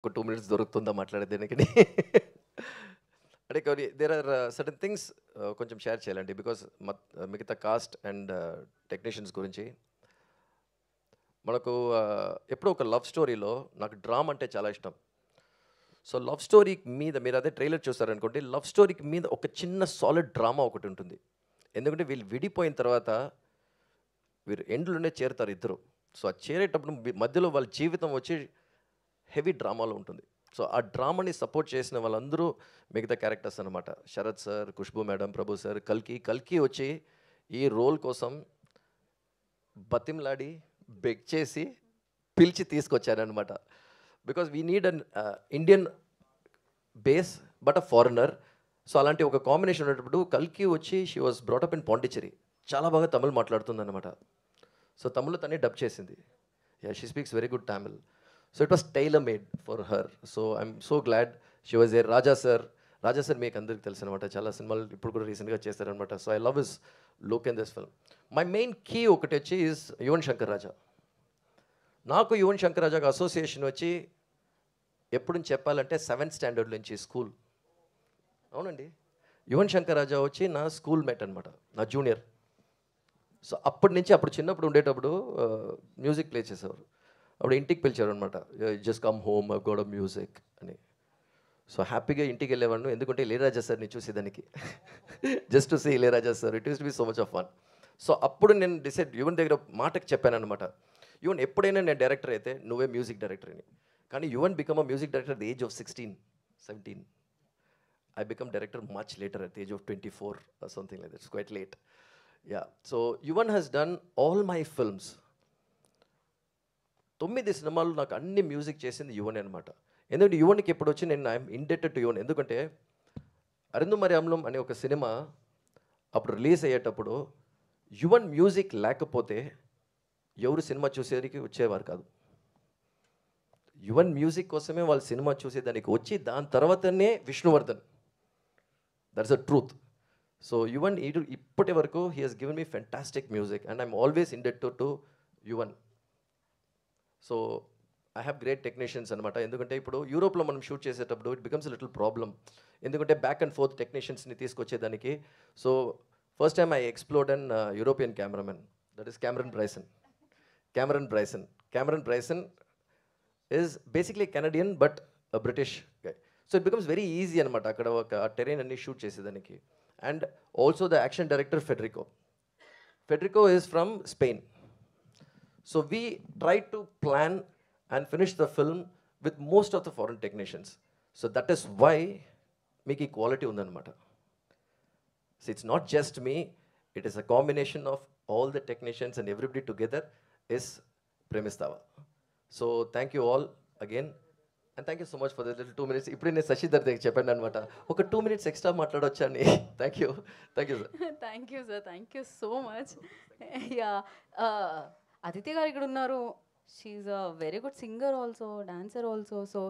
ఒక 2 మినిట్స్ దొరుకుతుందా మాట్లాడేదానికి? అంటే కొన్ని దేర్ ఆర్ సర్టెన్ థింగ్స్ కొంచెం షేర్ చేయాలండి. బికాస్ మిగతా కాస్ట్ అండ్ టెక్నీషియన్స్ గురించి మనకు ఎప్పుడో ఒక లవ్ స్టోరీలో నాకు డ్రామా అంటే చాలా ఇష్టం. సో లవ్ స్టోరీ మీద మీరు అదే ట్రైలర్ చూసారనుకోండి, లవ్ స్టోరీకి మీద ఒక చిన్న సాలిడ్ డ్రామా ఒకటి ఉంటుంది. ఎందుకంటే వీళ్ళు విడిపోయిన తర్వాత వీరు ఎండ్లోనే చేరుతారు ఇద్దరు. సో ఆ చేరేటప్పుడు మధ్యలో వాళ్ళ జీవితం వచ్చి హెవీ డ్రామాలో ఉంటుంది. సో ఆ డ్రామాని సపోర్ట్ చేసిన వాళ్ళందరూ మిగతా క్యారెక్టర్స్ అనమాట. Sarath sir, Khushbu madam, Prabhu sir, కల్కి వచ్చి ఈ రోల్ కోసం బతిమలాడి బెగ్ చేసి పిలిచి తీసుకొచ్చారనమాట. Because we need an Indian base but a foreigner. So అలాంటి ఒక కాంబినేషన్ ఉన్నప్పుడు కల్కి వచ్చి she was brought up in Pondicherry, చాలా బాగా తమిళ్ మాట్లాడుతుందన్నమాట. సో తమిళ్లో తనే డబ్ చేసింది. Yeah, she speaks very good Tamil. So it was tailor made for her. So I'm so glad she was A Raja sir మీకు అందరికి తెలుసు అనమాట, చాలా సినిమాలు ఇప్పుడు కూడా రీసెంట్గా చేశారనమాట. So I love his look in this film. My main key ఒకటి వచ్చి ఈజ్ యువన్ శంకర్ రాజా. నాకు యువన్ శంకర్ రాజాకు అసోసియేషన్ వచ్చి ఎప్పుడు చెప్పాలంటే 7th స్టాండర్డ్ నుంచి స్కూల్. అవునండి, యువన్ శంకర్ రాజా వచ్చి నా స్కూల్ మేట్ అనమాట, నా జూనియర్. సో అప్పటి నుంచి అప్పుడు చిన్నప్పుడు ఉండేటప్పుడు మ్యూజిక్ ప్లే చేసేవారు. అప్పుడు ఇంటికి పిలిచారు అనమాట, జస్ట్ కమ్ హోమ్ గోడ మ్యూజిక్ అని. సో హ్యాపీగా ఇంటికి వెళ్ళేవాడిని, ఎందుకంటే ఇళయరాజా సార్ని చూసేదానికి. Just to see Ilaiyaraaja sir, it used to be so much of fun. So అప్పుడు నేను డిసైడ్ యువన్ దగ్గర మాటకి చెప్పాను అనమాట, యువన్ ఎప్పుడైనా నేను డైరెక్టర్ అయితే నువ్వే మ్యూజిక్ డైరెక్టర్ అని. కానీ Yuvan become a music director at the age of 16, 17. I become director much later at the age of 24 or something like that. It's quite late. Yeah. So Yuvan has done all my films. 9 సినిమాలు నాకు అన్ని music చేసింది యువన్ అనమాట. ఎందుకంటే యువన్కి ఎప్పుడు వచ్చి నేను I'm indebted to Yuvan. ఎందుకంటే అరిందు మరి అమలం అనే ఒక సినిమా అప్పుడు రిలీజ్ అయ్యేటప్పుడు యువన్ మ్యూజిక్ లేకపోతే ఎవరు సినిమా చూసేదానికి వచ్చేవారు కాదు. యువన్ మ్యూజిక్ కోసమే వాళ్ళు సినిమా చూసేదానికి వచ్చి దాని తర్వాతనే Vishnuvardhan. That's a truth. So Yuvan ఇప్పటి వరకు he has given me fantastic music and I'm always indebted to Yuvan. So I have great technicians అనమాట. ఎందుకంటే ఇప్పుడు యూరోప్లో మనం షూట్ చేసేటప్పుడు ఇట్ బికమ్స్ లిటిల్ ప్రాబ్లమ్, ఎందుకంటే బ్యాక్ అండ్ ఫోర్త్ టెక్నీషియన్స్ని తీసుకొచ్చేదానికి. So first time I explored an European cameramen, that is Cameron Bryson. Cameron Bryson is basically Canadian but a British guy. So it becomes very easy అనమాట అక్కడ ఒక terrain అన్ని shoot చేసేదానికి. And also the action director Federico is from Spain. So we try to plan and finish the film with most of the foreign technicians. So that is why మీకు ఈ quality ఉందన్నమాట. So it's not just me, it is a combination of all the technicians and everybody together is ప్రేమిస్తావా. So thank you all again and thank you so much for the little 2 minutes. ఇప్పుడు నేను శశిధర్ దగ్గర చెప్పాను అనమాట, ఒక 2 minutes extra మాట్లాడొచ్చా అని. Thank you sir. Thank you sir, thank you so much. Yeah, Aditi గారు ఇక్కడ ఉన్నారు. She a very good singer also, dancer also. So